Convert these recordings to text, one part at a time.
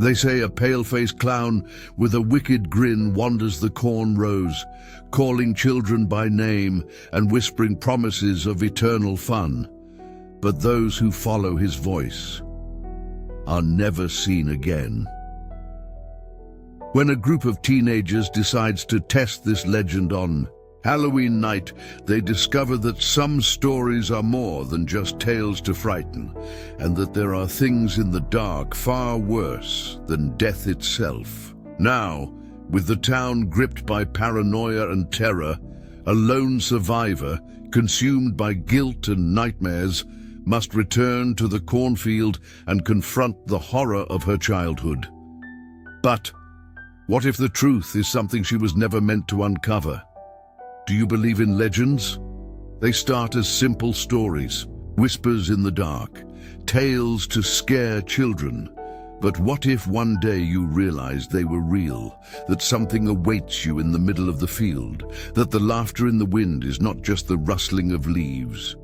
They say a pale-faced clown with a wicked grin wanders the corn rows, calling children by name and whispering promises of eternal fun. But those who follow his voice are never seen again. When a group of teenagers decides to test this legend on Halloween night, they discover that some stories are more than just tales to frighten, and that there are things in the dark far worse than death itself. Now, with the town gripped by paranoia and terror, a lone survivor, consumed by guilt and nightmares, must return to the cornfield and confront the horror of her childhood. But what if the truth is something she was never meant to uncover? Do you believe in legends? They start as simple stories, whispers in the dark, tales to scare children. But what if one day you realize they were real, that something awaits you in the middle of the field, that the laughter in the wind is not just the rustling of leaves?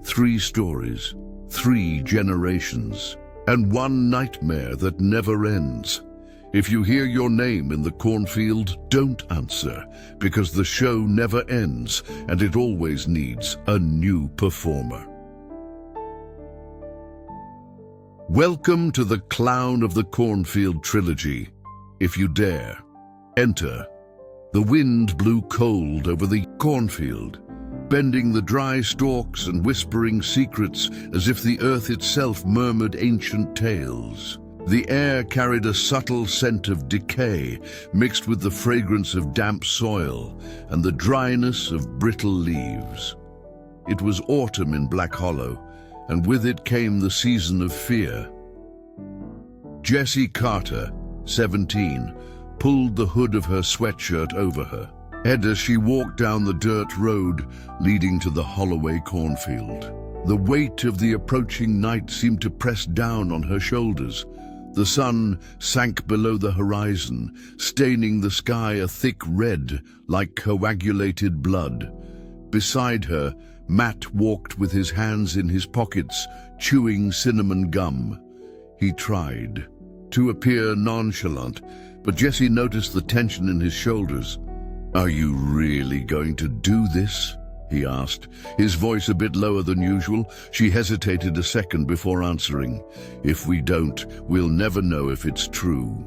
3 stories, 3 generations, and one nightmare that never ends. If you hear your name in the cornfield, don't answer, because the show never ends and it always needs a new performer. Welcome to the Clown of the Cornfield Trilogy. If you dare, enter. The wind blew cold over the cornfield, bending the dry stalks and whispering secrets as if the earth itself murmured ancient tales. The air carried a subtle scent of decay, mixed with the fragrance of damp soil and the dryness of brittle leaves. It was autumn in Black Hollow, and with it came the season of fear. Jessie Carter, 17, pulled the hood of her sweatshirt over her head as she walked down the dirt road leading to the Holloway cornfield. The weight of the approaching night seemed to press down on her shoulders. The sun sank below the horizon, staining the sky a thick red like coagulated blood. Beside her, Matt walked with his hands in his pockets, chewing cinnamon gum. He tried to appear nonchalant, but Jessie noticed the tension in his shoulders. "Are you really going to do this?" he asked, his voice a bit lower than usual. She hesitated a second before answering. "If we don't, we'll never know if it's true."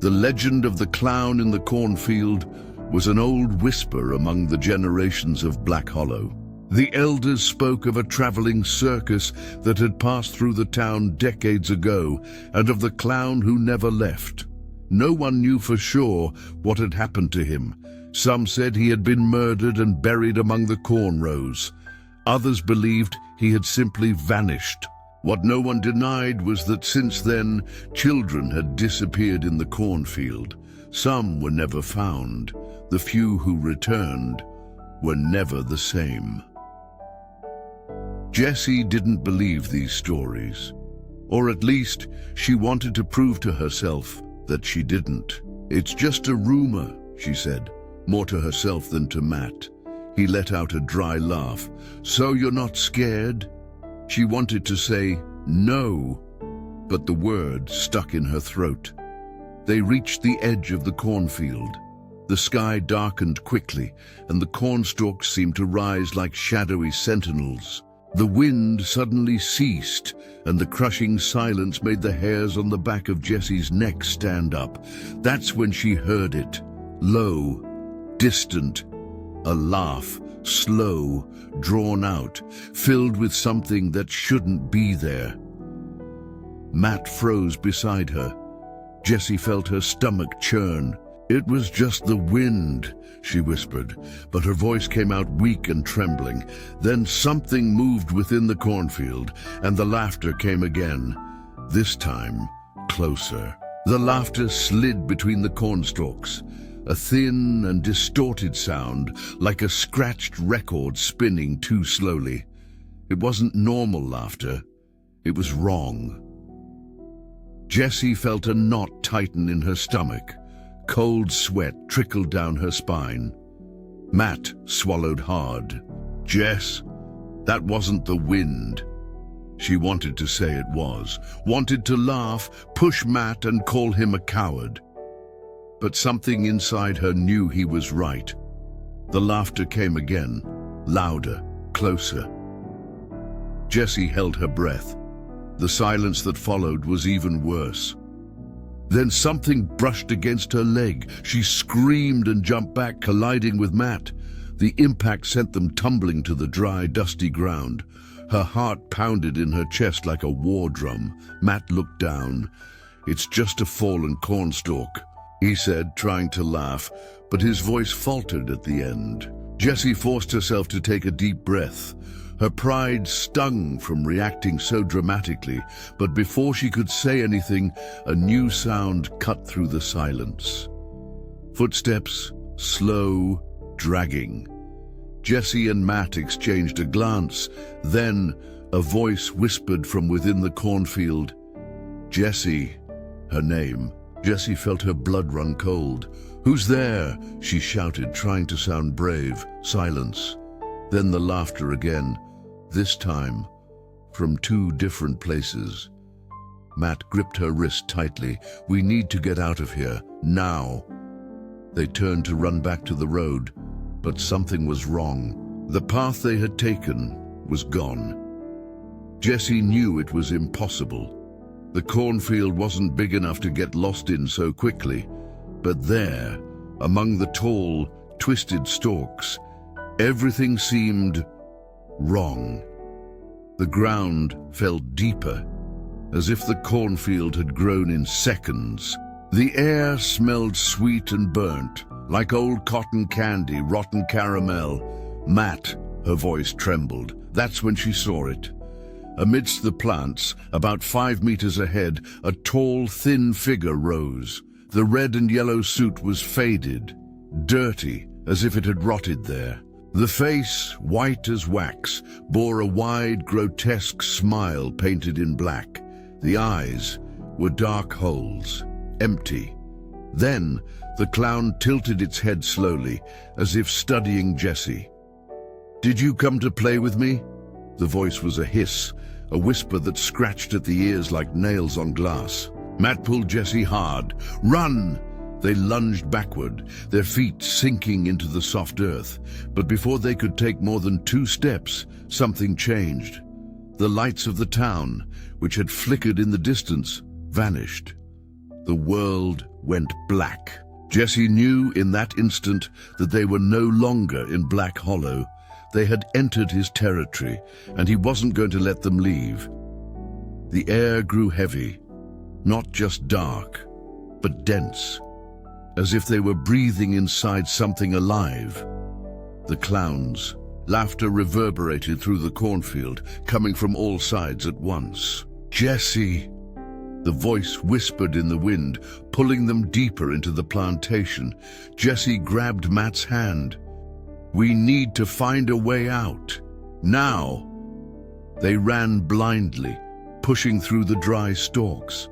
The legend of the clown in the cornfield was an old whisper among the generations of Black Hollow. The elders spoke of a traveling circus that had passed through the town decades ago, and of the clown who never left. No one knew for sure what had happened to him. Some said he had been murdered and buried among the corn rows. Others believed he had simply vanished. What no one denied was that since then, children had disappeared in the cornfield. Some were never found. The few who returned were never the same. Jessie didn't believe these stories, or at least she wanted to prove to herself that she didn't. "It's just a rumor," she said, more to herself than to Matt. He let out a dry laugh. "So you're not scared?" She wanted to say no, but the word stuck in her throat. They reached the edge of the cornfield. The sky darkened quickly, and the cornstalks seemed to rise like shadowy sentinels. The wind suddenly ceased, and the crushing silence made the hairs on the back of Jessie's neck stand up. That's when she heard it, low, distant, a laugh, slow, drawn out, filled with something that shouldn't be there. Matt froze beside her. Jessie felt her stomach churn. "It was just the wind," she whispered, but her voice came out weak and trembling. Then something moved within the cornfield, and the laughter came again, this time closer. The laughter slid between the cornstalks, a thin and distorted sound, like a scratched record spinning too slowly. It wasn't normal laughter. It was wrong. Jessie felt a knot tighten in her stomach. Cold sweat trickled down her spine. Matt swallowed hard. "Jess, that wasn't the wind." She wanted to say it was, wanted to laugh, push Matt and call him a coward. But something inside her knew he was right. The laughter came again, louder, closer. Jessie held her breath. The silence that followed was even worse. Then something brushed against her leg. She screamed and jumped back, colliding with Matt. The impact sent them tumbling to the dry, dusty ground. Her heart pounded in her chest like a war drum. Matt looked down. "It's just a fallen cornstalk," he said, trying to laugh, but his voice faltered at the end. Jessie forced herself to take a deep breath. Her pride stung from reacting so dramatically, but before she could say anything, a new sound cut through the silence. Footsteps, slow, dragging. Jessie and Matt exchanged a glance. Then a voice whispered from within the cornfield. "Jessie," her name. Jessie felt her blood run cold. "Who's there?" she shouted, trying to sound brave. Silence. Then the laughter again, this time from two different places. Matt gripped her wrist tightly. "We need to get out of here, now." They turned to run back to the road, but something was wrong. The path they had taken was gone. Jessie knew it was impossible. The cornfield wasn't big enough to get lost in so quickly, but there, among the tall, twisted stalks, everything seemed wrong. The ground felt deeper, as if the cornfield had grown in seconds. The air smelled sweet and burnt, like old cotton candy, rotten caramel. "Matt," her voice trembled. That's when she saw it. Amidst the plants, about 5 meters ahead, a tall, thin figure rose. The red and yellow suit was faded, dirty, as if it had rotted there. The face, white as wax, bore a wide, grotesque smile painted in black. The eyes were dark holes, empty. Then the clown tilted its head slowly, as if studying Jessie. "Did you come to play with me?" The voice was a hiss, a whisper that scratched at the ears like nails on glass. Matt pulled Jessie hard. "Run!" They lunged backward, their feet sinking into the soft earth. But before they could take more than 2 steps, something changed. The lights of the town, which had flickered in the distance, vanished. The world went black. Jessie knew in that instant that they were no longer in Black Hollow. They had entered his territory, and he wasn't going to let them leave. The air grew heavy, not just dark, but dense, as if they were breathing inside something alive. The clown's laughter reverberated through the cornfield, coming from all sides at once. "Jessie!" The voice whispered in the wind, pulling them deeper into the plantation. Jessie grabbed Matt's hand. "We need to find a way out. Now!" They ran blindly, pushing through the dry stalks.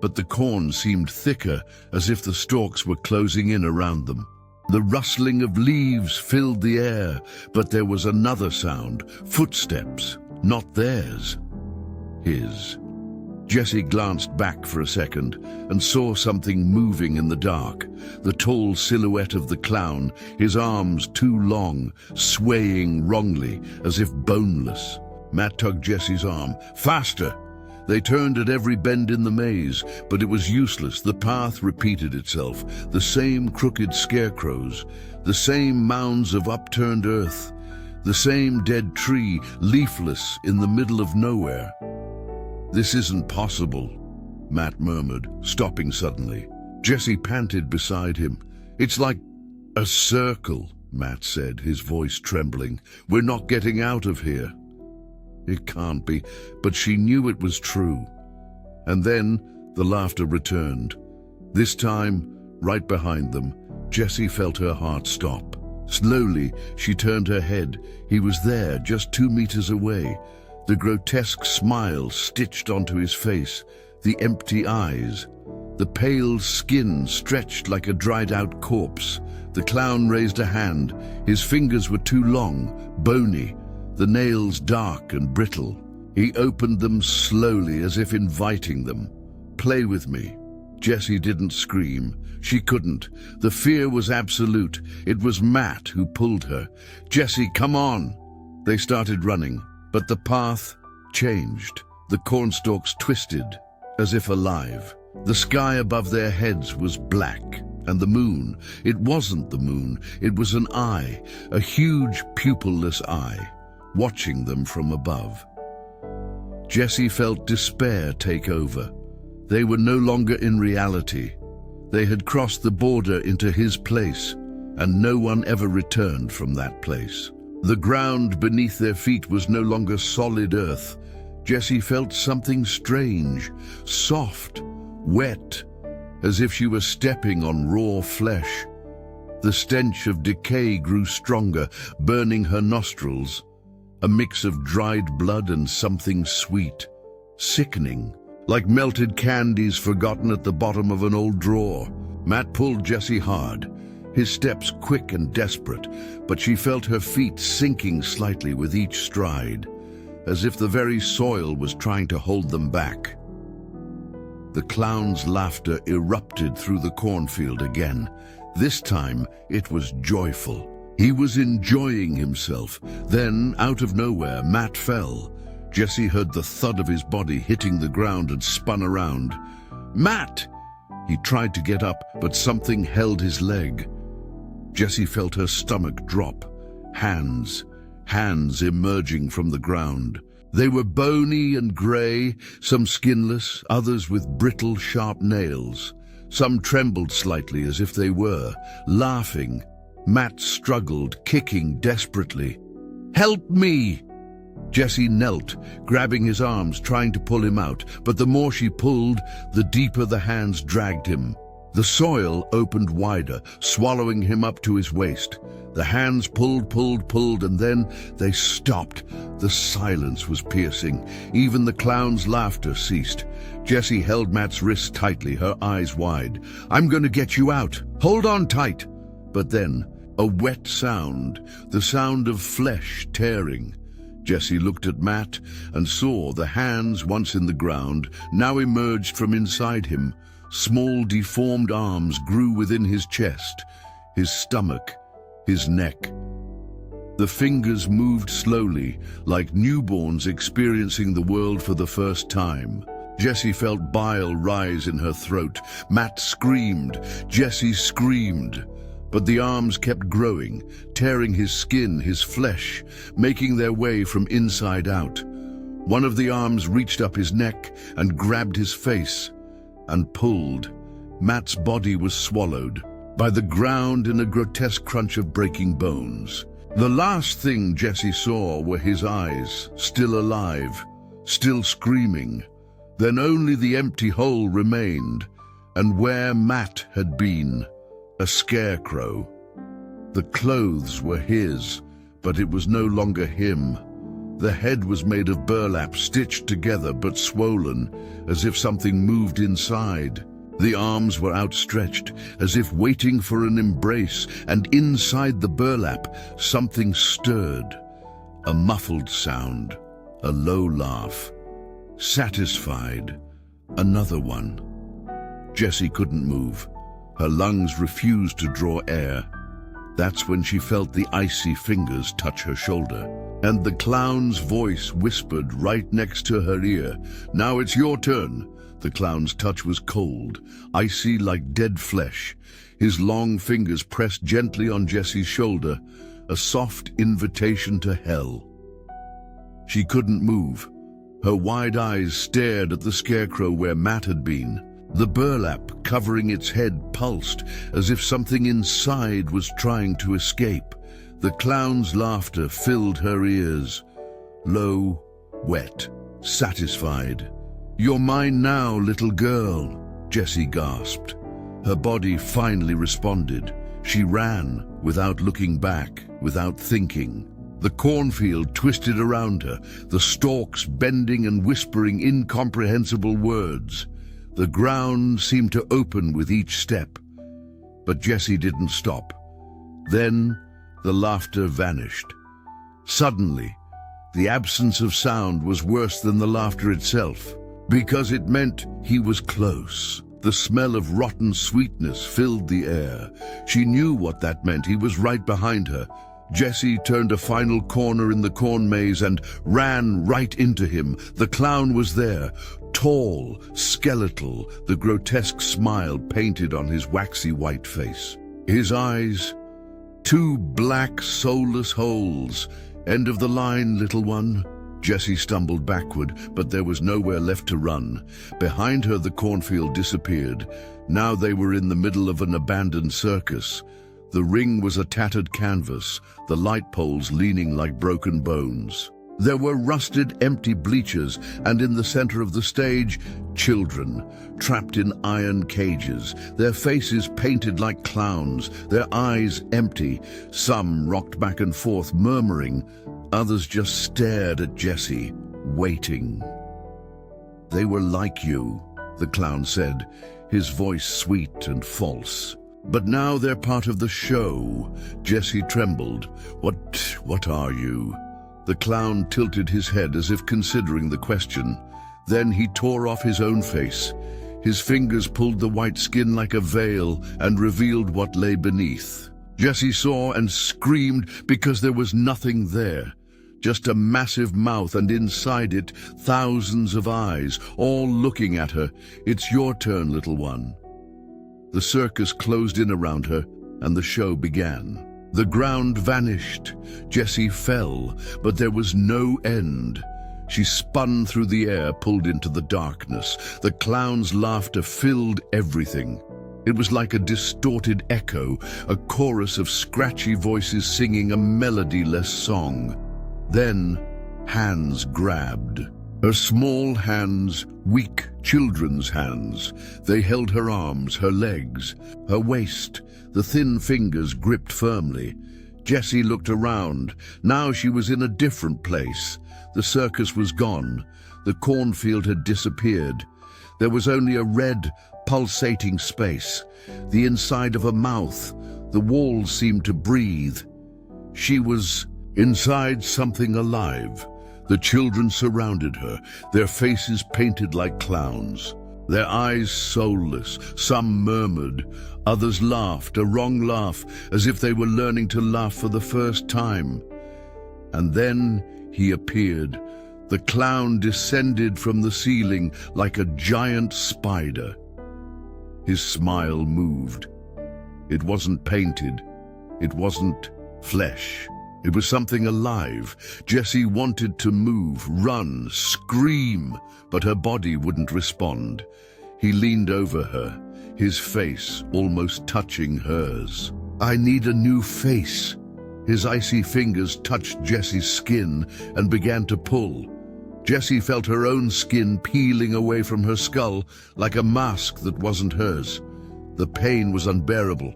But the corn seemed thicker, as if the stalks were closing in around them. The rustling of leaves filled the air, but there was another sound, footsteps, not theirs, his. Jessie glanced back for a second and saw something moving in the dark. The tall silhouette of the clown, his arms too long, swaying wrongly, as if boneless. Matt tugged Jessie's arm. "Faster!" They turned at every bend in the maze, but it was useless. The path repeated itself. The same crooked scarecrows, the same mounds of upturned earth, the same dead tree, leafless in the middle of nowhere. "This isn't possible," Matt murmured, stopping suddenly. Jessie panted beside him. "It's like a circle," Matt said, his voice trembling. "We're not getting out of here." It can't be, but she knew it was true. And then the laughter returned. This time, right behind them, Jessie felt her heart stop. Slowly, she turned her head. He was there, just 2 meters away. The grotesque smile stitched onto his face, the empty eyes, the pale skin stretched like a dried-out corpse. The clown raised a hand. His fingers were too long, bony, the nails dark and brittle. He opened them slowly, as if inviting them. "Play with me." Jessie didn't scream. She couldn't. The fear was absolute. It was Matt who pulled her. "Jessie, come on!" They started running, but the path changed. The cornstalks twisted, as if alive. The sky above their heads was black, and the moon, it wasn't the moon, it was an eye, a huge pupilless eye, watching them from above. Jessie felt despair take over. They were no longer in reality. They had crossed the border into his place, and no one ever returned from that place. The ground beneath their feet was no longer solid earth. Jessie felt something strange, soft, wet, as if she were stepping on raw flesh. The stench of decay grew stronger, burning her nostrils, a mix of dried blood and something sweet, sickening, like melted candies forgotten at the bottom of an old drawer. Matt pulled Jessie hard, his steps quick and desperate, but she felt her feet sinking slightly with each stride, as if the very soil was trying to hold them back. The clown's laughter erupted through the cornfield again. This time it was joyful. He was enjoying himself. Then, out of nowhere, Matt fell. Jessie heard the thud of his body hitting the ground and spun around. "Matt!" He tried to get up, but something held his leg. Jessie felt her stomach drop. Hands emerging from the ground. They were bony and grey, some skinless, others with brittle, sharp nails. Some trembled slightly as if they were laughing. Matt struggled, kicking desperately. "Help me!" Jessie knelt, grabbing his arms, trying to pull him out, but the more she pulled, the deeper the hands dragged him. The soil opened wider, swallowing him up to his waist. The hands pulled, and then they stopped. The silence was piercing. Even the clown's laughter ceased. Jessie held Matt's wrist tightly, her eyes wide. "I'm going to get you out. Hold on tight." But then, a wet sound, the sound of flesh tearing. Jessie looked at Matt and saw the hands, once in the ground, now emerged from inside him. Small, deformed arms grew within his chest, his stomach, his neck. The fingers moved slowly, like newborns experiencing the world for the first time. Jessie felt bile rise in her throat. Matt screamed. Jessie screamed. But the arms kept growing, tearing his skin, his flesh, making their way from inside out. One of the arms reached up his neck and grabbed his face and pulled. Matt's body was swallowed by the ground in a grotesque crunch of breaking bones. The last thing Jessie saw were his eyes, still alive, still screaming. Then only the empty hole remained, and where Matt had been, a scarecrow. The clothes were his, but it was no longer him. The head was made of burlap, stitched together but swollen, as if something moved inside. The arms were outstretched, as if waiting for an embrace, and inside the burlap, something stirred. A muffled sound, a low laugh. Satisfied, another one. Jessie couldn't move. Her lungs refused to draw air. That's when she felt the icy fingers touch her shoulder, and the clown's voice whispered right next to her ear. "Now it's your turn." The clown's touch was cold, icy like dead flesh. His long fingers pressed gently on Jessie's shoulder, a soft invitation to hell. She couldn't move. Her wide eyes stared at the scarecrow where Matt had been. The burlap covering its head pulsed, as if something inside was trying to escape. The clown's laughter filled her ears. Low, wet, satisfied. "You're mine now, little girl," Jessie gasped. Her body finally responded. She ran, without looking back, without thinking. The cornfield twisted around her, the stalks bending and whispering incomprehensible words. The ground seemed to open with each step. But Jessie didn't stop. Then the laughter vanished. Suddenly, The absence of sound was worse than the laughter itself, because it meant he was close. The smell of rotten sweetness filled the air. She knew what that meant. He was right behind her. Jessie turned a final corner in the corn maze and ran right into him. The clown was there, tall, skeletal, the grotesque smile painted on his waxy white face. His eyes, two black, soulless holes. End of the line, little one. Jessie stumbled backward, but there was nowhere left to run. Behind her, the cornfield disappeared. Now they were in the middle of an abandoned circus. The ring was a tattered canvas, the light poles leaning like broken bones. There were rusted, empty bleachers, and in the center of the stage, children, trapped in iron cages, their faces painted like clowns, their eyes empty. Some rocked back and forth, murmuring. Others just stared at Jessie, waiting. "They were like you," the clown said, his voice sweet and false. "But now they're part of the show." Jessie trembled. What are you?" The clown tilted his head as if considering the question. Then he tore off his own face. His fingers pulled the white skin like a veil and revealed what lay beneath. Jessie saw and screamed because there was nothing there. Just a massive mouth, and inside it, thousands of eyes, all looking at her. "It's your turn, little one." The circus closed in around her, and the show began. The ground vanished. Jessie fell, but there was no end. She spun through the air, pulled into the darkness. The clown's laughter filled everything. It was like a distorted echo, a chorus of scratchy voices singing a melodyless song. Then, hands grabbed. Her small hands, weak children's hands. They held her arms, her legs, her waist. The thin fingers gripped firmly. Jessie looked around. Now she was in a different place. The circus was gone. The cornfield had disappeared. There was only a red, pulsating space. The inside of a mouth. The walls seemed to breathe. She was inside something alive. The children surrounded her, their faces painted like clowns, their eyes soulless. Some murmured, others laughed, a wrong laugh, as if they were learning to laugh for the first time. And then he appeared. The clown descended from the ceiling like a giant spider. His smile moved. It wasn't painted. It wasn't flesh. It was something alive. Jessie wanted to move, run, scream, but her body wouldn't respond. He leaned over her, his face almost touching hers. "I need a new face." His icy fingers touched Jessie's skin and began to pull. Jessie felt her own skin peeling away from her skull like a mask that wasn't hers. The pain was unbearable.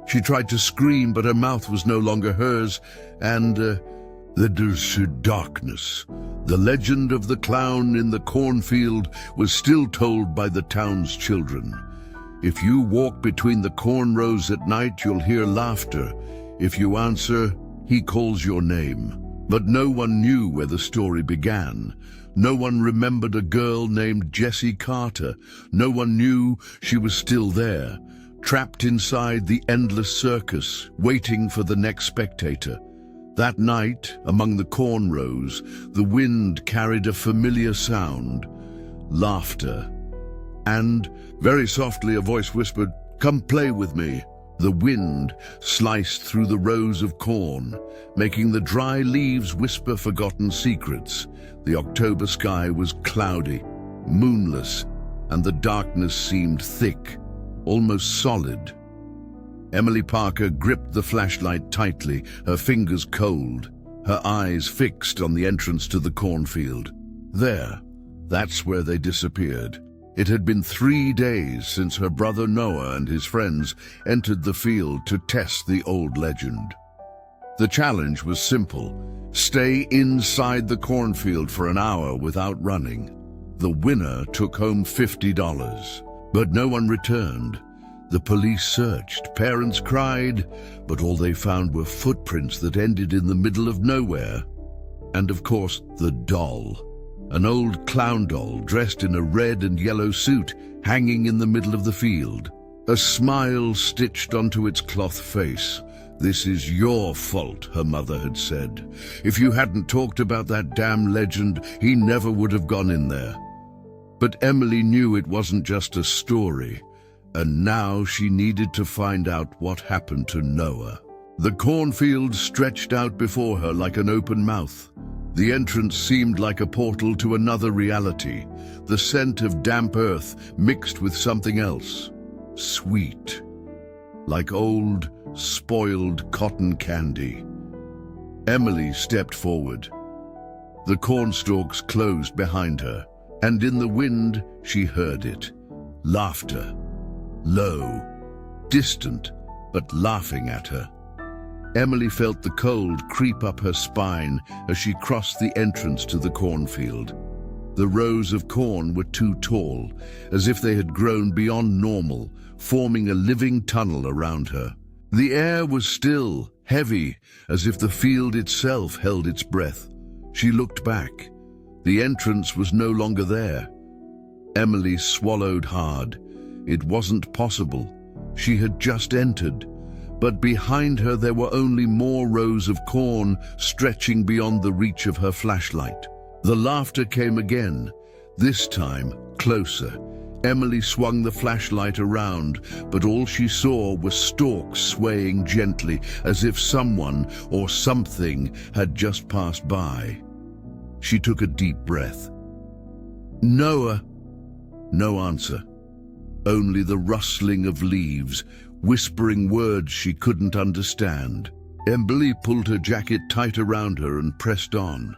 She tried to scream, but her mouth was no longer hers, and the darkness. The legend of the clown in the cornfield was still told by the town's children. If you walk between the corn rows at night, you'll hear laughter. If you answer, he calls your name. But no one knew where the story began. No one remembered a girl named Jessie Carter. No one knew she was still there, trapped inside the endless circus, waiting for the next spectator. That night, among the corn rows, the wind carried a familiar sound, laughter. And, very softly, a voice whispered, "Come play with me." The wind sliced through the rows of corn, making the dry leaves whisper forgotten secrets. The October sky was cloudy, moonless, and the darkness seemed thick, almost solid. Emily Parker gripped the flashlight tightly, her fingers cold, her eyes fixed on the entrance to the cornfield. That's where they disappeared. It had been 3 days since her brother Noah and his friends entered the field to test the old legend. The challenge was simple: stay inside the cornfield for an hour without running. The winner took home $50, but no one returned. The police searched, parents cried, but all they found were footprints that ended in the middle of nowhere. And of course, the doll. An old clown doll dressed in a red and yellow suit, hanging in the middle of the field. A smile stitched onto its cloth face. "This is your fault," her mother had said. "If you hadn't talked about that damn legend, he never would have gone in there." But Emily knew it wasn't just a story, and now she needed to find out what happened to Noah. The cornfield stretched out before her like an open mouth. The entrance seemed like a portal to another reality, the scent of damp earth mixed with something else. Sweet. Like old, spoiled cotton candy. Emily stepped forward. The cornstalks closed behind her, and in the wind she heard it. Laughter. Low, distant, but laughing at her. Emily felt the cold creep up her spine as she crossed the entrance to the cornfield. The rows of corn were too tall, as if they had grown beyond normal, forming a living tunnel around her. The air was still, heavy, as if the field itself held its breath. She looked back. The entrance was no longer there. Emily swallowed hard. It wasn't possible. She had just entered. But behind her there were only more rows of corn stretching beyond the reach of her flashlight. The laughter came again, this time closer. Emily swung the flashlight around, but all she saw was stalks swaying gently, as if someone or something had just passed by. She took a deep breath. "Noah!" No answer. Only the rustling of leaves, whispering words she couldn't understand. Emily pulled her jacket tight around her and pressed on.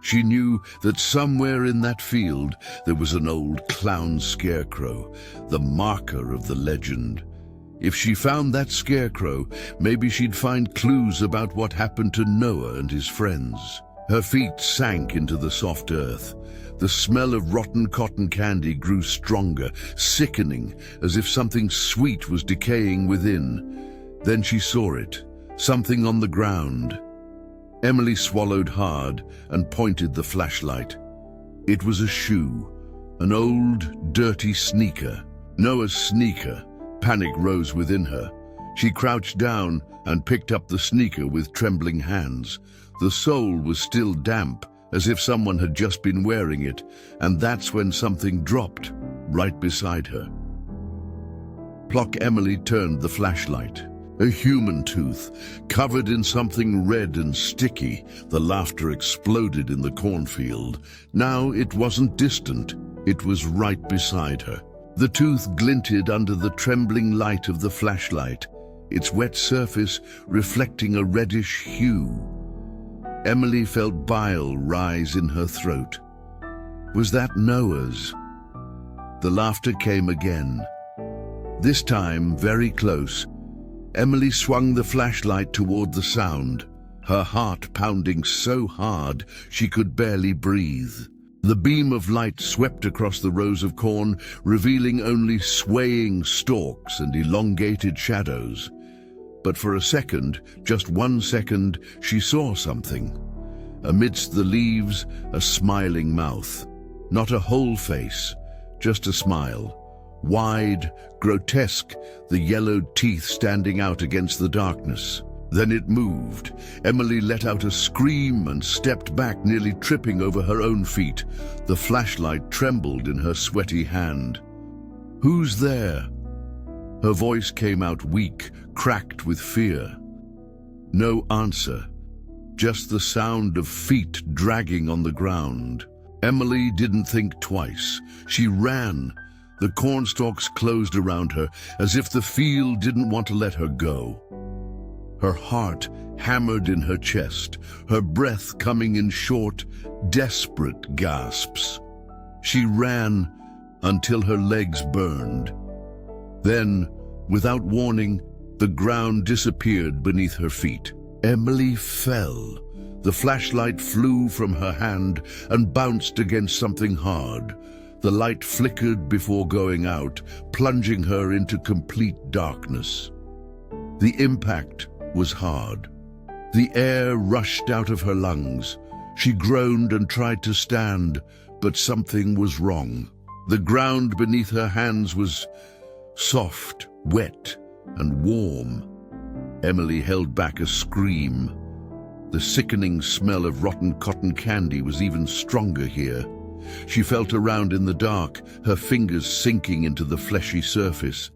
She knew that somewhere in that field there was an old clown scarecrow, the marker of the legend. If she found that scarecrow, maybe she'd find clues about what happened to Noah and his friends. Her feet sank into the soft earth. The smell of rotten cotton candy grew stronger, sickening, as if something sweet was decaying within. Then she saw it, something on the ground. Emily swallowed hard and pointed the flashlight. It was a shoe, an old, dirty sneaker. Noah's sneaker. Panic rose within her. She crouched down and picked up the sneaker with trembling hands. The sole was still damp, as if someone had just been wearing it, and that's when something dropped, right beside her. Pluck. Emily turned the flashlight. A human tooth, covered in something red and sticky. The laughter exploded in the cornfield. Now it wasn't distant, it was right beside her. The tooth glinted under the trembling light of the flashlight, its wet surface reflecting a reddish hue. Emily felt bile rise in her throat. Was that Noah's? The laughter came again. This time, very close. Emily swung the flashlight toward the sound, her heart pounding so hard she could barely breathe. The beam of light swept across the rows of corn, revealing only swaying stalks and elongated shadows. But for a second, just 1 second, she saw something. Amidst the leaves, a smiling mouth. Not a whole face, just a smile. Wide, grotesque, the yellowed teeth standing out against the darkness. Then it moved. Emily let out a scream and stepped back, nearly tripping over her own feet. The flashlight trembled in her sweaty hand. "Who's there?" Her voice came out weak, cracked with fear. No answer, just the sound of feet dragging on the ground. Emily didn't think twice. She ran. The cornstalks closed around her, as if the field didn't want to let her go. Her heart hammered in her chest, her breath coming in short, desperate gasps. She ran until her legs burned. Then, without warning, the ground disappeared beneath her feet. Emily fell. The flashlight flew from her hand and bounced against something hard. The light flickered before going out, plunging her into complete darkness. The impact was hard. The air rushed out of her lungs. She groaned and tried to stand, but something was wrong. The ground beneath her hands was soft, wet, and warm. Emily held back a scream. The sickening smell of rotten cotton candy was even stronger here. She felt around in the dark, her fingers sinking into the fleshy surface.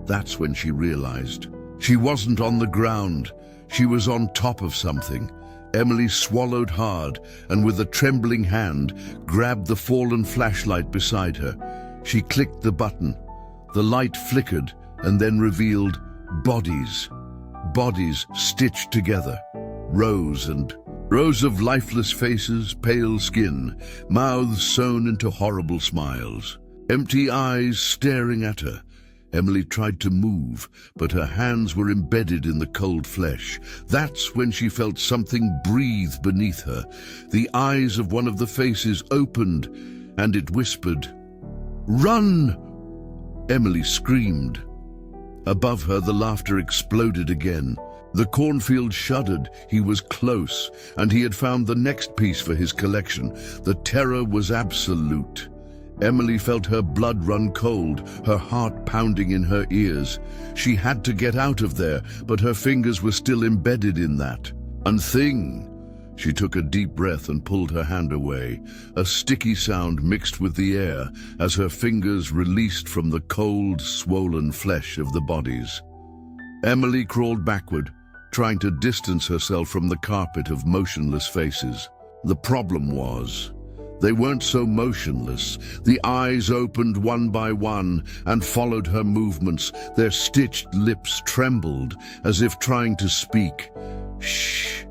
That's when she realized. She wasn't on the ground. She was on top of something. Emily swallowed hard and with a trembling hand grabbed the fallen flashlight beside her. She clicked the button. The light flickered and then revealed bodies. Bodies stitched together. Rows of lifeless faces, pale skin, mouths sewn into horrible smiles. Empty eyes staring at her. Emily tried to move, but her hands were embedded in the cold flesh. That's when she felt something breathe beneath her. The eyes of one of the faces opened, and it whispered, "Run!" Emily screamed. Above her, the laughter exploded again. The cornfield shuddered. He was close, and he had found the next piece for his collection. The terror was absolute. Emily felt her blood run cold, her heart pounding in her ears. She had to get out of there, but her fingers were still embedded in that thing. She took a deep breath and pulled her hand away. A sticky sound mixed with the air as her fingers released from the cold, swollen flesh of the bodies. Emily crawled backward, trying to distance herself from the carpet of motionless faces. The problem was, they weren't so motionless. The eyes opened one by one and followed her movements. Their stitched lips trembled as if trying to speak. "Shh,"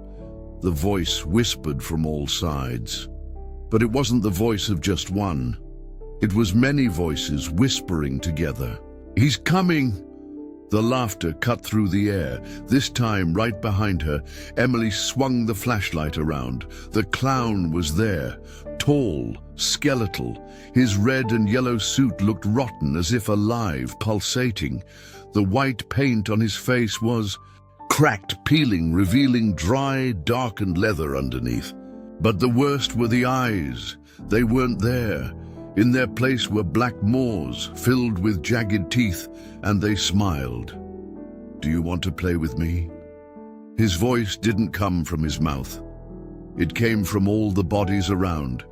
the voice whispered from all sides. But it wasn't the voice of just one. It was many voices whispering together. "He's coming!" The laughter cut through the air. This time, right behind her, Emily swung the flashlight around. The clown was there, tall, skeletal. His red and yellow suit looked rotten, as if alive, pulsating. The white paint on his face was cracked, peeling, revealing dry, darkened leather underneath. But the worst were the eyes. They weren't there. In their place were black maws, filled with jagged teeth, and they smiled. "Do you want to play with me?" His voice didn't come from his mouth. It came from all the bodies around.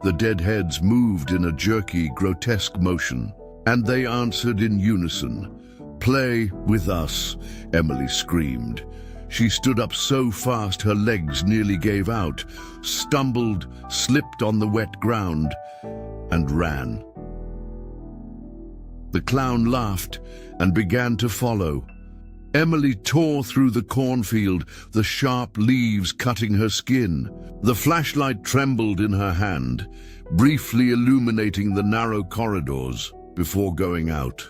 The dead heads moved in a jerky, grotesque motion, and they answered in unison. "Play with us," Emily screamed. She stood up so fast her legs nearly gave out, stumbled, slipped on the wet ground, and ran. The clown laughed and began to follow. Emily tore through the cornfield, the sharp leaves cutting her skin. The flashlight trembled in her hand, briefly illuminating the narrow corridors before going out.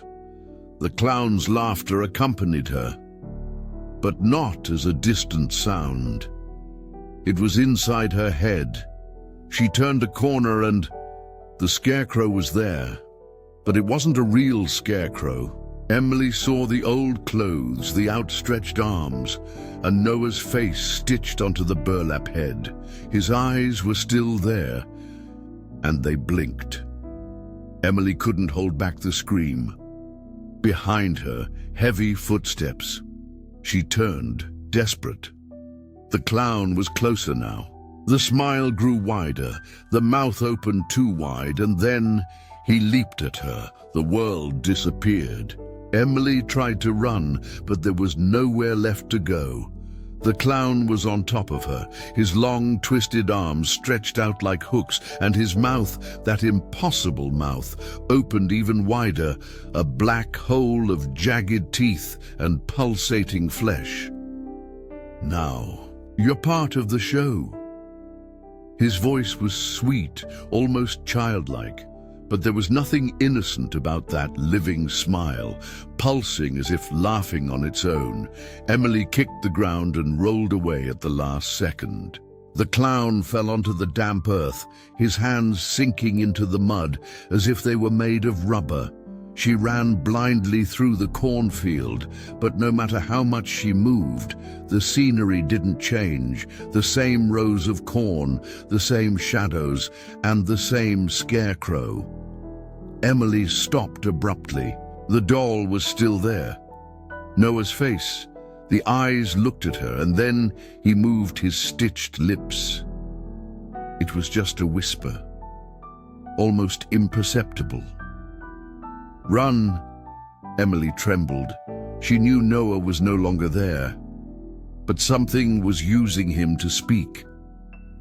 The clown's laughter accompanied her, but not as a distant sound. It was inside her head. She turned a corner and the scarecrow was there, but it wasn't a real scarecrow. Emily saw the old clothes, the outstretched arms, and Noah's face stitched onto the burlap head. His eyes were still there, and they blinked. Emily couldn't hold back the scream. Behind her, heavy footsteps. She turned, desperate. The clown was closer now. The smile grew wider, the mouth opened too wide, and then he leaped at her. The world disappeared. Emily tried to run, but there was nowhere left to go. The clown was on top of her, his long, twisted arms stretched out like hooks, and his mouth, that impossible mouth, opened even wider, a black hole of jagged teeth and pulsating flesh. "Now, you're part of the show." His voice was sweet, almost childlike, but there was nothing innocent about that living smile, pulsing as if laughing on its own. Emily kicked the ground and rolled away at the last second. The clown fell onto the damp earth, his hands sinking into the mud as if they were made of rubber. She ran blindly through the cornfield, but no matter how much she moved, the scenery didn't change. The same rows of corn, the same shadows, and the same scarecrow. Emily stopped abruptly. The doll was still there. Noah's face. The eyes looked at her, and then he moved his stitched lips. It was just a whisper, almost imperceptible. "Run!" Emily trembled. She knew Noah was no longer there, but something was using him to speak.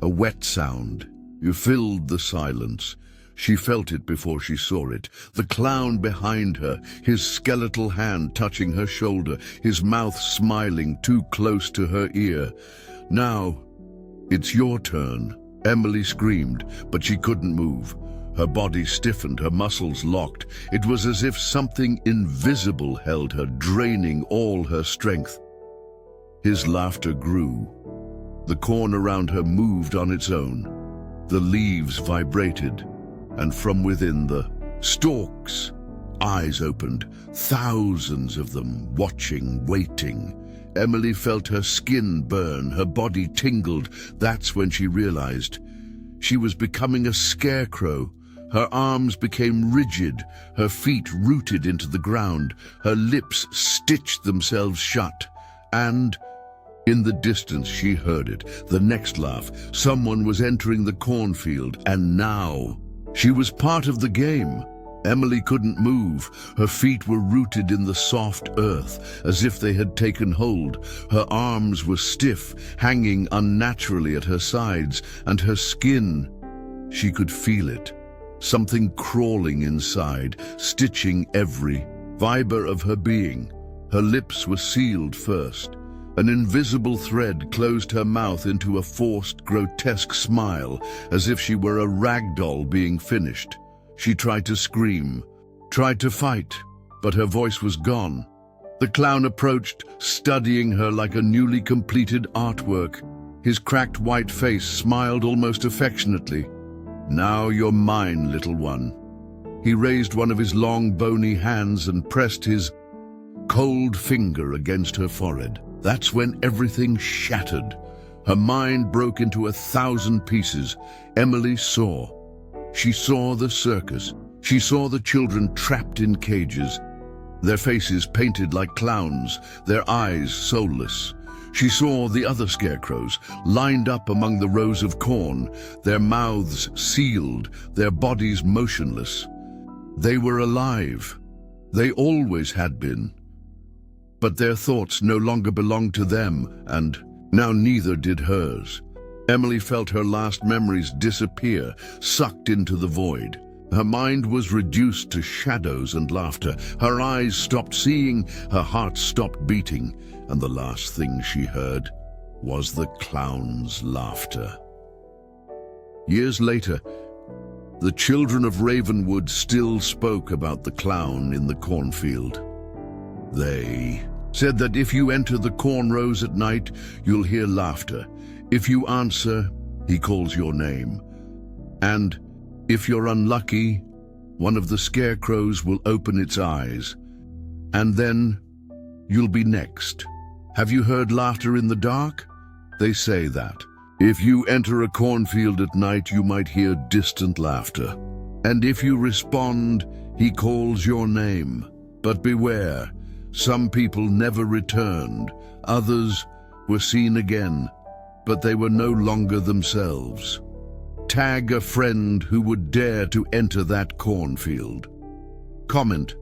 A wet sound. You filled the silence. She felt it before she saw it. The clown behind her, his skeletal hand touching her shoulder, his mouth smiling too close to her ear. "Now, it's your turn." Emily screamed, but she couldn't move. Her body stiffened, her muscles locked. It was as if something invisible held her, draining all her strength. His laughter grew. The corn around her moved on its own. The leaves vibrated, and from within the stalks, eyes opened, thousands of them, watching, waiting. Emily felt her skin burn, her body tingled. That's when she realized she was becoming a scarecrow. Her arms became rigid, her feet rooted into the ground, her lips stitched themselves shut. And in the distance she heard it, the next laugh. Someone was entering the cornfield, and now she was part of the game. Emily couldn't move. Her feet were rooted in the soft earth, as if they had taken hold. Her arms were stiff, hanging unnaturally at her sides, and her skin, she could feel it. Something crawling inside, stitching every fiber of her being. Her lips were sealed first. An invisible thread closed her mouth into a forced, grotesque smile, as if she were a rag doll being finished. She tried to scream, tried to fight, but her voice was gone. The clown approached, studying her like a newly completed artwork. His cracked white face smiled almost affectionately. "Now you're mine, little one." He raised one of his long, bony hands and pressed his cold finger against her forehead. That's when everything shattered. Her mind broke into 1,000 pieces. Emily saw. She saw the circus. She saw the children trapped in cages, their faces painted like clowns, their eyes soulless. She saw the other scarecrows lined up among the rows of corn, their mouths sealed, their bodies motionless. They were alive. They always had been. But their thoughts no longer belonged to them, and now neither did hers. Emily felt her last memories disappear, sucked into the void. Her mind was reduced to shadows and laughter. Her eyes stopped seeing, her heart stopped beating, and the last thing she heard was the clown's laughter. Years later, the children of Ravenwood still spoke about the clown in the cornfield. They said that if you enter the corn rows at night, you'll hear laughter. If you answer, he calls your name. And if you're unlucky, one of the scarecrows will open its eyes. And then you'll be next. Have you heard laughter in the dark? They say that. If you enter a cornfield at night, you might hear distant laughter. And if you respond, he calls your name. But beware, some people never returned. Others were seen again, but they were no longer themselves. Tag a friend who would dare to enter that cornfield. Comment,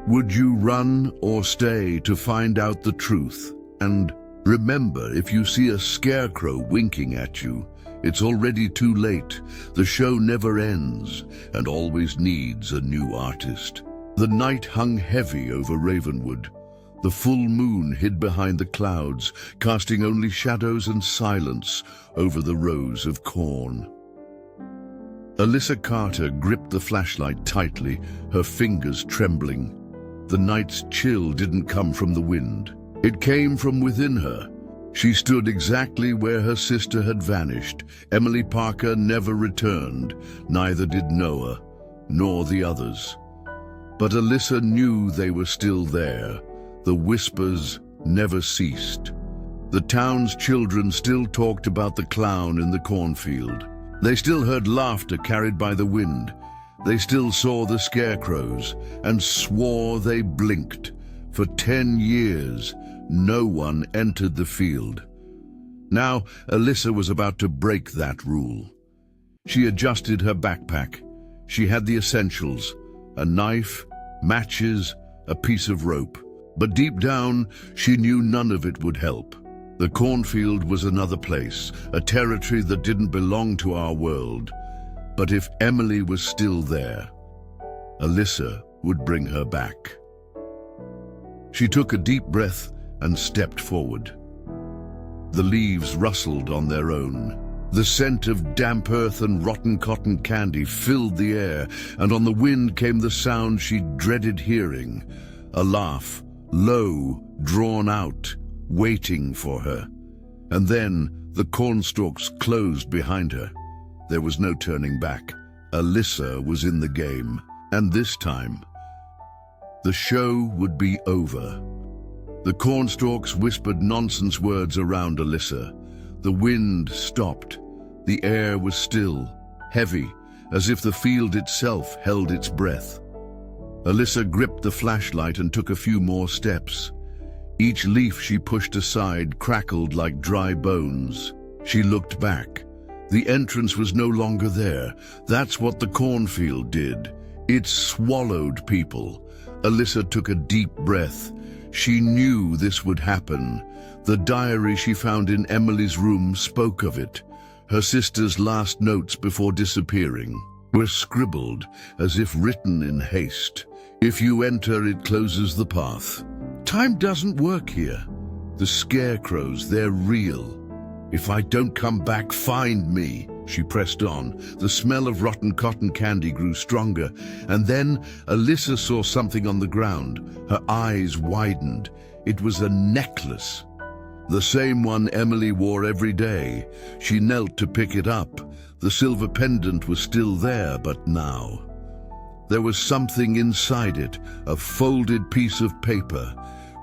would you run or stay to find out the truth? And remember, if you see a scarecrow winking at you, it's already too late. The show never ends and always needs a new artist. The night hung heavy over Ravenwood. The full moon hid behind the clouds, casting only shadows and silence over the rows of corn. Alyssa Carter gripped the flashlight tightly, her fingers trembling. The night's chill didn't come from the wind. It came from within her. She stood exactly where her sister had vanished. Emily Parker never returned, neither did Noah, nor the others. But Alyssa knew they were still there. The whispers never ceased. The town's children still talked about the clown in the cornfield. They still heard laughter carried by the wind. They still saw the scarecrows and swore they blinked. For 10 years, no one entered the field. Now, Alyssa was about to break that rule. She adjusted her backpack. She had the essentials: a knife, matches, a piece of rope. But deep down, she knew none of it would help. The cornfield was another place, a territory that didn't belong to our world. But if Emily was still there, Alyssa would bring her back. She took a deep breath and stepped forward. The leaves rustled on their own. The scent of damp earth and rotten cotton candy filled the air, and on the wind came the sound she dreaded hearing, a laugh, low, drawn out, waiting for her. And then the cornstalks closed behind her. There was no turning back. Alyssa was in the game, and this time, the show would be over. The cornstalks whispered nonsense words around Alyssa. The wind stopped. The air was still, heavy, as if the field itself held its breath. Alyssa gripped the flashlight and took a few more steps. Each leaf she pushed aside crackled like dry bones. She looked back. The entrance was no longer there. That's what the cornfield did. It swallowed people. Alyssa took a deep breath. She knew this would happen. The diary she found in Emily's room spoke of it. Her sister's last notes before disappearing were scribbled as if written in haste. If you enter, it closes the path. Time doesn't work here. The scarecrows, they're real. If I don't come back, find me. She pressed on. The smell of rotten cotton candy grew stronger, and then Alyssa saw something on the ground. Her eyes widened. It was a necklace. The same one Emily wore every day. She knelt to pick it up. The silver pendant was still there, but now there was something inside it, a folded piece of paper.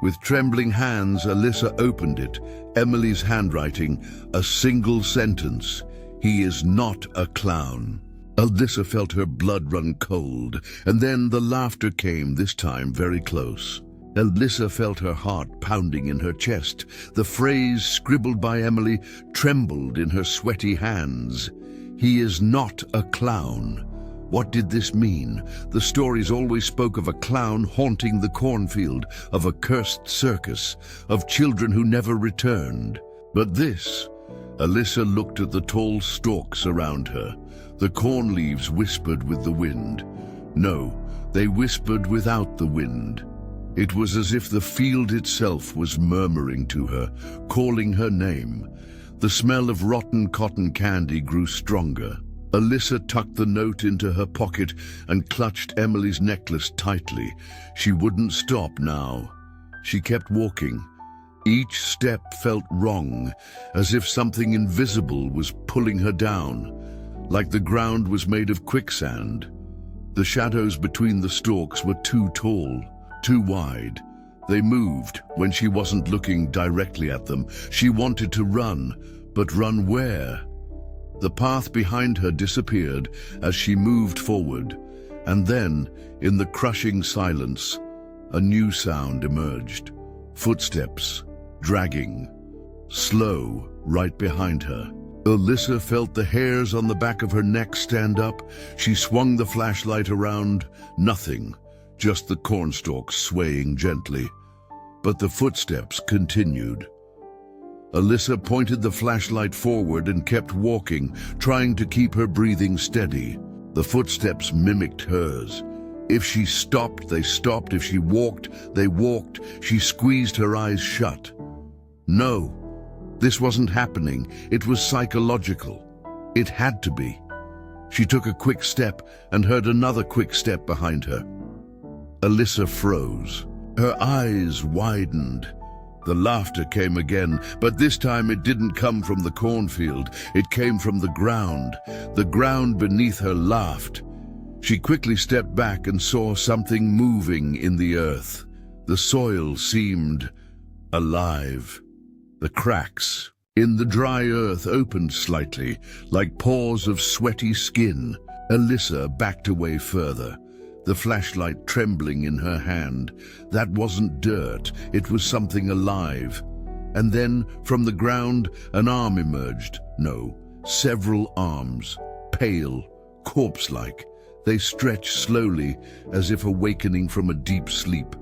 With trembling hands, Alyssa opened it. Emily's handwriting, a single sentence: "He is not a clown." Alyssa felt her blood run cold, and then the laughter came, this time very close. Alyssa felt her heart pounding in her chest. The phrase scribbled by Emily trembled in her sweaty hands. He is not a clown. What did this mean? The stories always spoke of a clown haunting the cornfield, of a cursed circus, of children who never returned. But this, Alyssa looked at the tall stalks around her. The corn leaves whispered with the wind. No, they whispered without the wind. It was as if the field itself was murmuring to her, calling her name. The smell of rotten cotton candy grew stronger. Alyssa tucked the note into her pocket and clutched Emily's necklace tightly. She wouldn't stop now. She kept walking. Each step felt wrong, as if something invisible was pulling her down, like the ground was made of quicksand. The shadows between the stalks were too tall, too wide. They moved when she wasn't looking directly at them. She wanted to run, but run where? The path behind her disappeared as she moved forward, and then, in the crushing silence, a new sound emerged. Footsteps, dragging, slow, right behind her. Alyssa felt the hairs on the back of her neck stand up. She swung the flashlight around. Nothing, just the cornstalks swaying gently. But the footsteps continued. Alyssa pointed the flashlight forward and kept walking, trying to keep her breathing steady. The footsteps mimicked hers. If she stopped, they stopped. If she walked, they walked. She squeezed her eyes shut. No, this wasn't happening. It was psychological. It had to be. She took a quick step and heard another quick step behind her. Alyssa froze. Her eyes widened. The laughter came again, but this time it didn't come from the cornfield. It came from the ground. The ground beneath her laughed. She quickly stepped back and saw something moving in the earth. The soil seemed alive. The cracks in the dry earth opened slightly, like pores of sweaty skin. Alyssa backed away further, the flashlight trembling in her hand. That wasn't dirt, it was something alive. And then, from the ground, an arm emerged. No, several arms, pale, corpse-like. They stretched slowly, as if awakening from a deep sleep.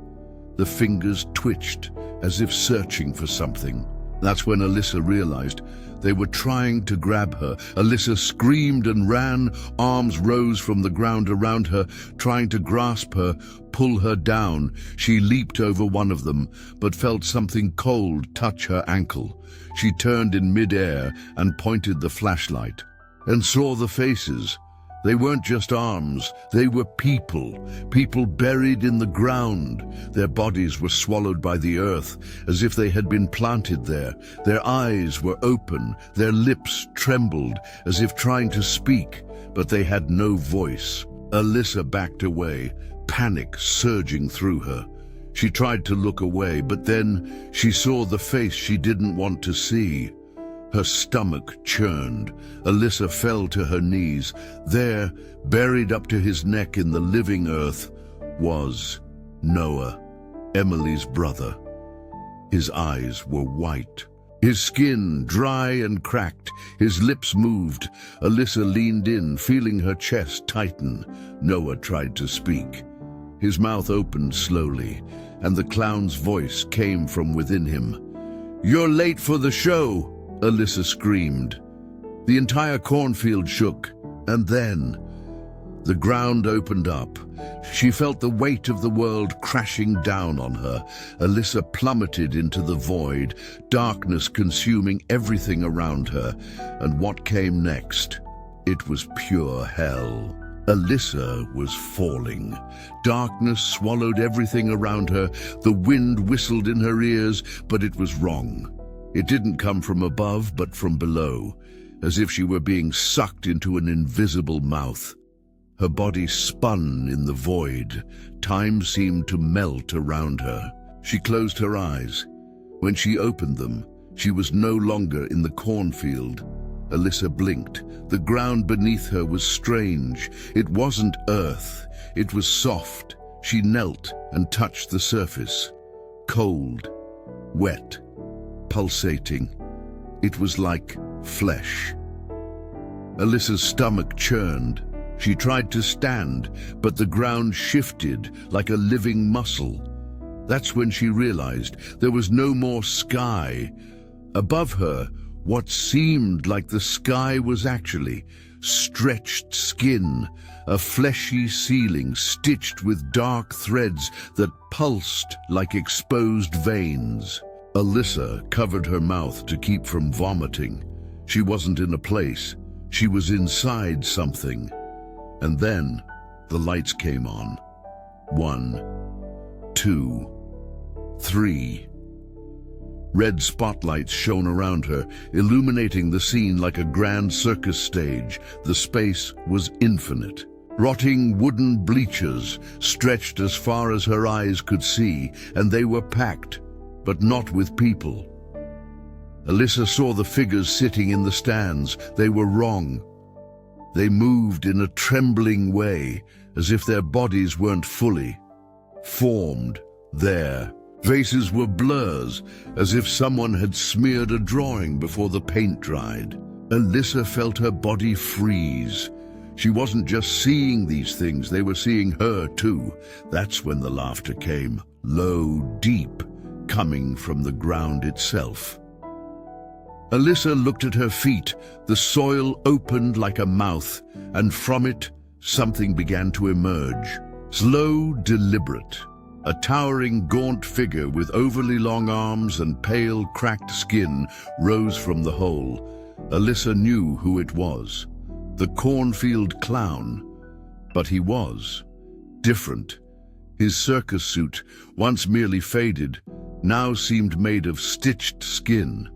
The fingers twitched, as if searching for something. That's when Alyssa realized they were trying to grab her. Alyssa screamed and ran. Arms rose from the ground around her, trying to grasp her, pull her down. She leaped over one of them, but felt something cold touch her ankle. She turned in midair and pointed the flashlight, and saw the faces. They weren't just arms, they were people buried in the ground. Their bodies were swallowed by the earth, as if they had been planted there. Their eyes were open, their lips trembled, as if trying to speak, but they had no voice. Alyssa backed away, panic surging through her. She tried to look away, but then she saw the face she didn't want to see. Her stomach churned. Alyssa fell to her knees. There, buried up to his neck in the living earth, was Noah, Emily's brother. His eyes were white, his skin dry and cracked. His lips moved. Alyssa leaned in, feeling her chest tighten. Noah tried to speak. His mouth opened slowly, and the clown's voice came from within him. "You're late for the show," Alyssa screamed. The entire cornfield shook, and then the ground opened up. She felt the weight of the world crashing down on her. Alyssa plummeted into the void, darkness consuming everything around her. And what came next? It was pure hell. Alyssa was falling. Darkness swallowed everything around her. The wind whistled in her ears, but it was wrong. It didn't come from above, but from below, as if she were being sucked into an invisible mouth. Her body spun in the void. Time seemed to melt around her. She closed her eyes. When she opened them, she was no longer in the cornfield. Alyssa blinked. The ground beneath her was strange. It wasn't earth. It was soft. She knelt and touched the surface. Cold, wet, pulsating. It was like flesh. Alyssa's stomach churned. She tried to stand, but the ground shifted like a living muscle. That's when she realized there was no more sky. Above her, what seemed like the sky was actually stretched skin, a fleshy ceiling stitched with dark threads that pulsed like exposed veins. Alyssa covered her mouth to keep from vomiting. She wasn't in a place. She was inside something. And then the lights came on. 1, 2, 3. Red spotlights shone around her, illuminating the scene like a grand circus stage. The space was infinite. Rotting wooden bleachers stretched as far as her eyes could see, and they were packed, but not with people. Alyssa saw the figures sitting in the stands. They were wrong. They moved in a trembling way, as if their bodies weren't fully formed there. Faces were blurs, as if someone had smeared a drawing before the paint dried. Alyssa felt her body freeze. She wasn't just seeing these things, they were seeing her too. That's when the laughter came, low, deep, coming from the ground itself. Alyssa looked at her feet. The soil opened like a mouth, and from it, something began to emerge. Slow, deliberate. A towering, gaunt figure with overly long arms and pale, cracked skin rose from the hole. Alyssa knew who it was. The Cornfield clown. But he was different. His circus suit, once merely faded, now seemed made of stitched skin.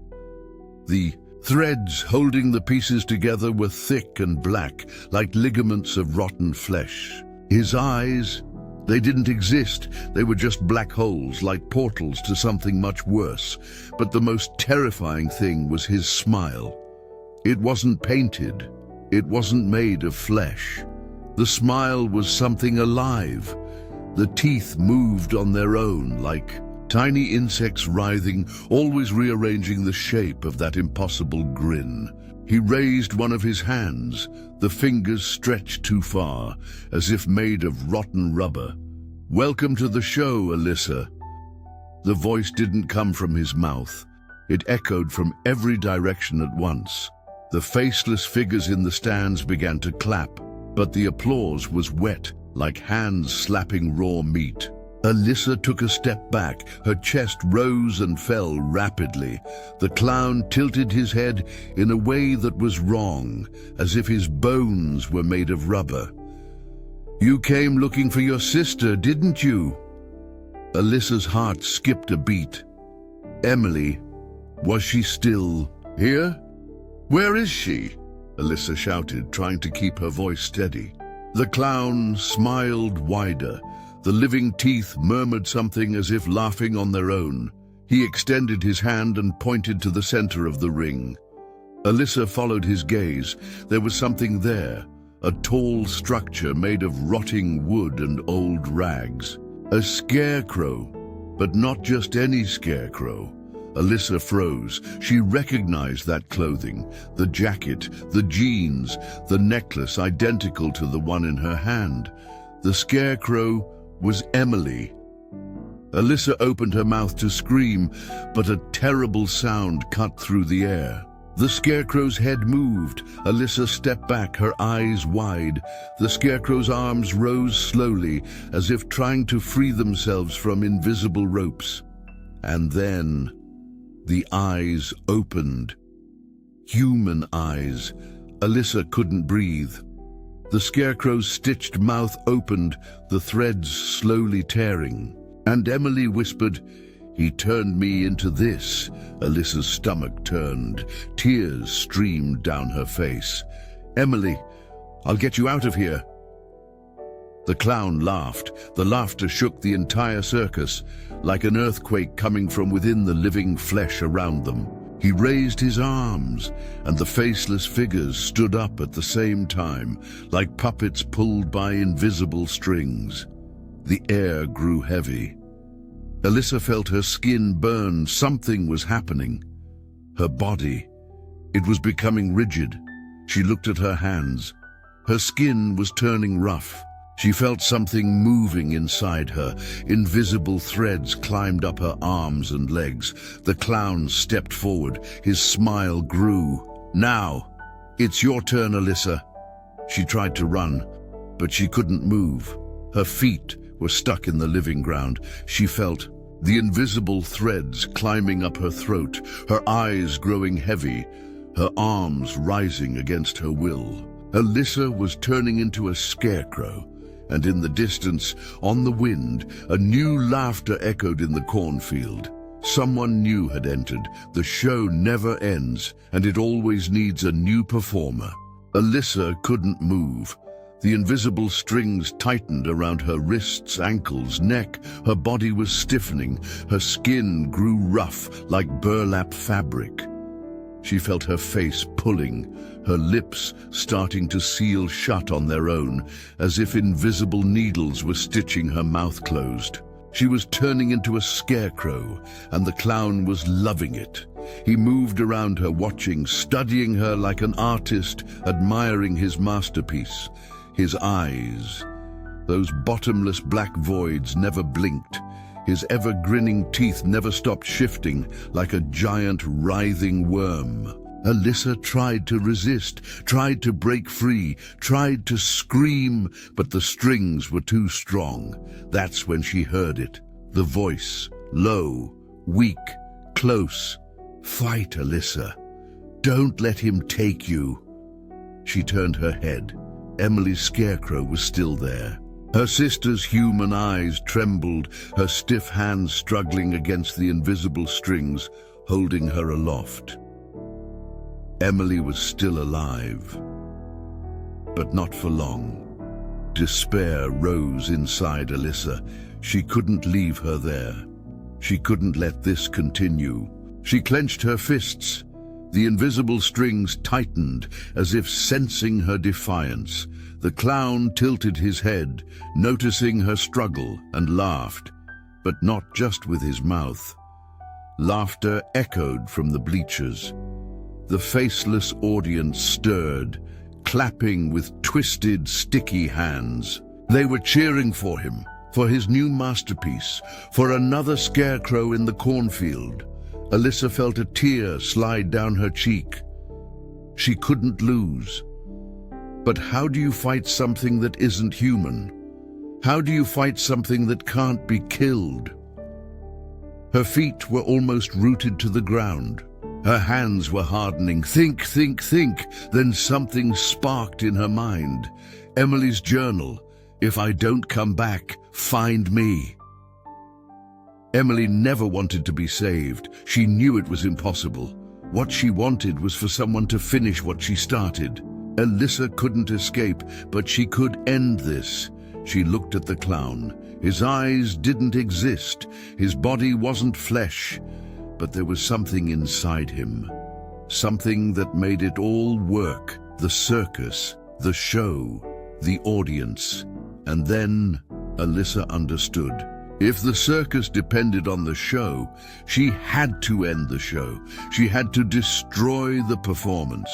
The Threads holding the pieces together were thick and black, like ligaments of rotten flesh. His eyes, they didn't exist. They were just black holes, like portals to something much worse. But the most terrifying thing was his smile. It wasn't painted. It wasn't made of flesh. The smile was something alive. The teeth moved on their own, like tiny insects writhing, always rearranging the shape of that impossible grin. He raised one of his hands, the fingers stretched too far, as if made of rotten rubber. "Welcome to the show, Alyssa." The voice didn't come from his mouth. It echoed from every direction at once. The faceless figures in the stands began to clap, but the applause was wet, like hands slapping raw meat. Alyssa took a step back. Her chest rose and fell rapidly. The clown tilted his head in a way that was wrong, as if his bones were made of rubber. "You came looking for your sister, didn't you?" Alyssa's heart skipped a beat. Emily, was she still here? "Where is she?" Alyssa shouted, trying to keep her voice steady. The clown smiled wider. The living teeth murmured something as if laughing on their own. He extended his hand and pointed to the center of the ring. Alyssa followed his gaze. There was something there, a tall structure made of rotting wood and old rags. A scarecrow, but not just any scarecrow. Alyssa froze. She recognized that clothing, the jacket, the jeans, the necklace identical to the one in her hand. The scarecrow was Emily. Alyssa opened her mouth to scream, but a terrible sound cut through the air. The scarecrow's head moved. Alyssa stepped back, her eyes wide. The scarecrow's arms rose slowly, as if trying to free themselves from invisible ropes. And then the eyes opened. Human eyes. Alyssa couldn't breathe. The scarecrow's stitched mouth opened, the threads slowly tearing. And Emily whispered, "He turned me into this." Alyssa's stomach turned. Tears streamed down her face. "Emily, I'll get you out of here." The clown laughed. The laughter shook the entire circus, like an earthquake coming from within the living flesh around them. He raised his arms, and the faceless figures stood up at the same time, like puppets pulled by invisible strings. The air grew heavy. Alyssa felt her skin burn. Something was happening. Her body, it was becoming rigid. She looked at her hands. Her skin was turning rough. She felt something moving inside her. Invisible threads climbed up her arms and legs. The clown stepped forward. His smile grew. "Now, it's your turn, Alyssa." She tried to run, but she couldn't move. Her feet were stuck in the living ground. She felt the invisible threads climbing up her throat, her eyes growing heavy, her arms rising against her will. Alyssa was turning into a scarecrow. And in the distance, on the wind, a new laughter echoed in the cornfield. Someone new had entered. The show never ends, and it always needs a new performer. Alyssa couldn't move. The invisible strings tightened around her wrists, ankles, neck. Her body was stiffening. Her skin grew rough, like burlap fabric. She felt her face pulling, her lips starting to seal shut on their own, as if invisible needles were stitching her mouth closed. She was turning into a scarecrow, and the clown was loving it. He moved around her, watching, studying her like an artist, admiring his masterpiece. His eyes, those bottomless black voids, never blinked. His ever-grinning teeth never stopped shifting, like a giant writhing worm. Alyssa tried to resist, tried to break free, tried to scream, but the strings were too strong. That's when she heard it. The voice, low, weak, close. "Fight, Alyssa. Don't let him take you." She turned her head. Emily's scarecrow was still there. Her sister's human eyes trembled, her stiff hands struggling against the invisible strings, holding her aloft. Emily was still alive. But not for long. Despair rose inside Alyssa. She couldn't leave her there. She couldn't let this continue. She clenched her fists. The invisible strings tightened as if sensing her defiance. The clown tilted his head, noticing her struggle, and laughed, but not just with his mouth. Laughter echoed from the bleachers. The faceless audience stirred, clapping with twisted, sticky hands. They were cheering for him, for his new masterpiece, for another scarecrow in the cornfield. Alyssa felt a tear slide down her cheek. She couldn't lose. But how do you fight something that isn't human? How do you fight something that can't be killed? Her feet were almost rooted to the ground. Her hands were hardening. Think, think, think. Then something sparked in her mind. Emily's journal. If I don't come back, find me. Emily never wanted to be saved. She knew it was impossible. What she wanted was for someone to finish what she started. Alyssa couldn't escape, but she could end this. She looked at the clown. His eyes didn't exist. His body wasn't flesh. But there was something inside him. Something that made it all work. The circus, the show, the audience. And then Alyssa understood. If the circus depended on the show, she had to end the show. She had to destroy the performance.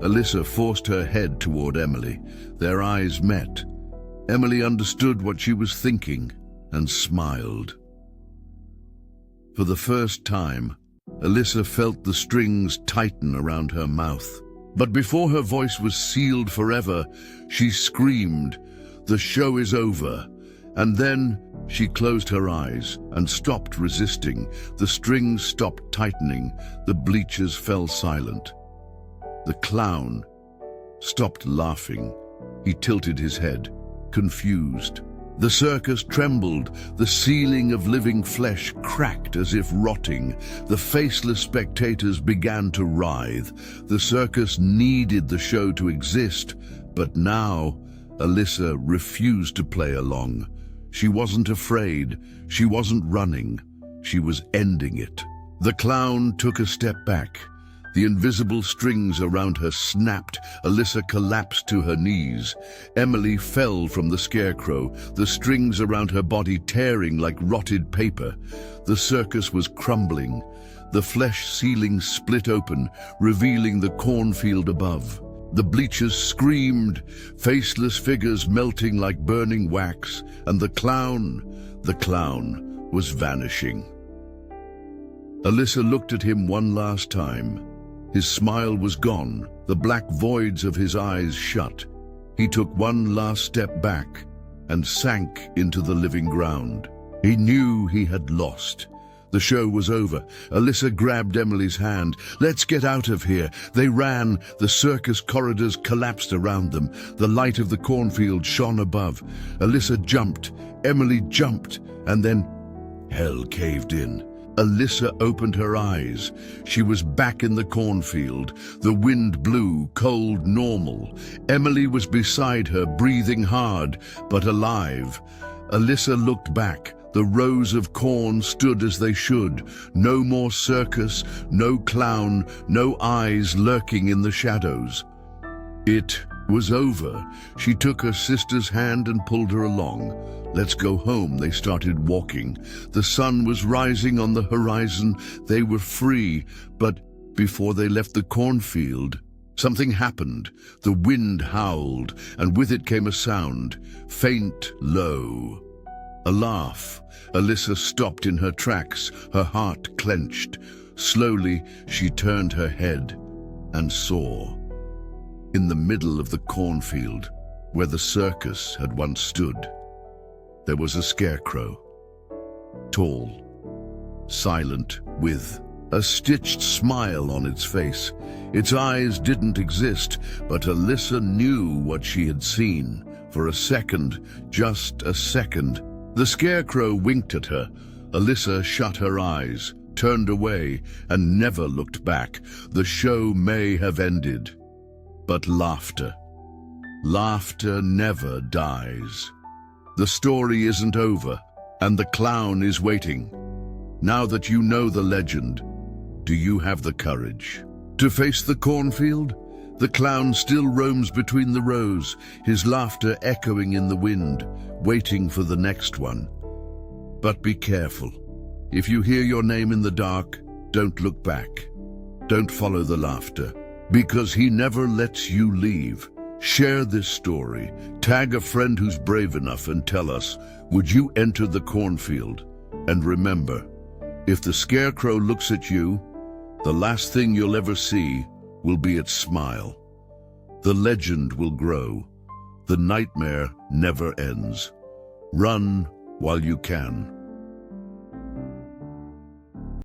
Alyssa forced her head toward Emily. Their eyes met. Emily understood what she was thinking and smiled. For the first time, Alyssa felt the strings tighten around her mouth. But before her voice was sealed forever, she screamed, "The show is over." And then she closed her eyes and stopped resisting. The strings stopped tightening. The bleachers fell silent. The clown stopped laughing. He tilted his head, confused. The circus trembled. The ceiling of living flesh cracked as if rotting. The faceless spectators began to writhe. The circus needed the show to exist, but now Alyssa refused to play along. She wasn't afraid. She wasn't running. She was ending it. The clown took a step back. The invisible strings around her snapped. Alyssa collapsed to her knees. Emily fell from the scarecrow, the strings around her body tearing like rotted paper. The circus was crumbling. The flesh ceiling split open, revealing the cornfield above. The bleachers screamed, faceless figures melting like burning wax, and the clown was vanishing. Alyssa looked at him one last time. His smile was gone, the black voids of his eyes shut. He took one last step back and sank into the living ground. He knew he had lost. The show was over. Alyssa grabbed Emily's hand. "Let's get out of here." They ran. The circus corridors collapsed around them. The light of the cornfield shone above. Alyssa jumped. Emily jumped. And then hell caved in. Alyssa opened her eyes. She was back in the cornfield. The wind blew, cold, normal. Emily was beside her, breathing hard, but alive. Alyssa looked back. The rows of corn stood as they should. No more circus, no clown, no eyes lurking in the shadows. It was over. She took her sister's hand and pulled her along. "Let's go home." They started walking. The sun was rising on the horizon. They were free. But before they left the cornfield, something happened. The wind howled, and with it came a sound, faint, low. A laugh. Alyssa stopped in her tracks, her heart clenched. Slowly, she turned her head and saw. In the middle of the cornfield, where the circus had once stood, there was a scarecrow. Tall, silent, with a stitched smile on its face. Its eyes didn't exist, but Alyssa knew what she had seen. For a second, just a second, the scarecrow winked at her. Alyssa shut her eyes. turned away and never looked back, the show may have ended. But laughter never dies. The story isn't over, and the clown is waiting. Now that you know the legend, do you have the courage to face the cornfield? The clown still roams between the rows, his laughter echoing in the wind, waiting for the next one. But be careful. If you hear your name in the dark, don't look back. Don't follow the laughter, because he never lets you leave. Share this story. Tag a friend who's brave enough and tell us, would you enter the cornfield? And remember, if the scarecrow looks at you, the last thing you'll ever see will be its smile. The legend will grow. The nightmare never ends. Run while you can.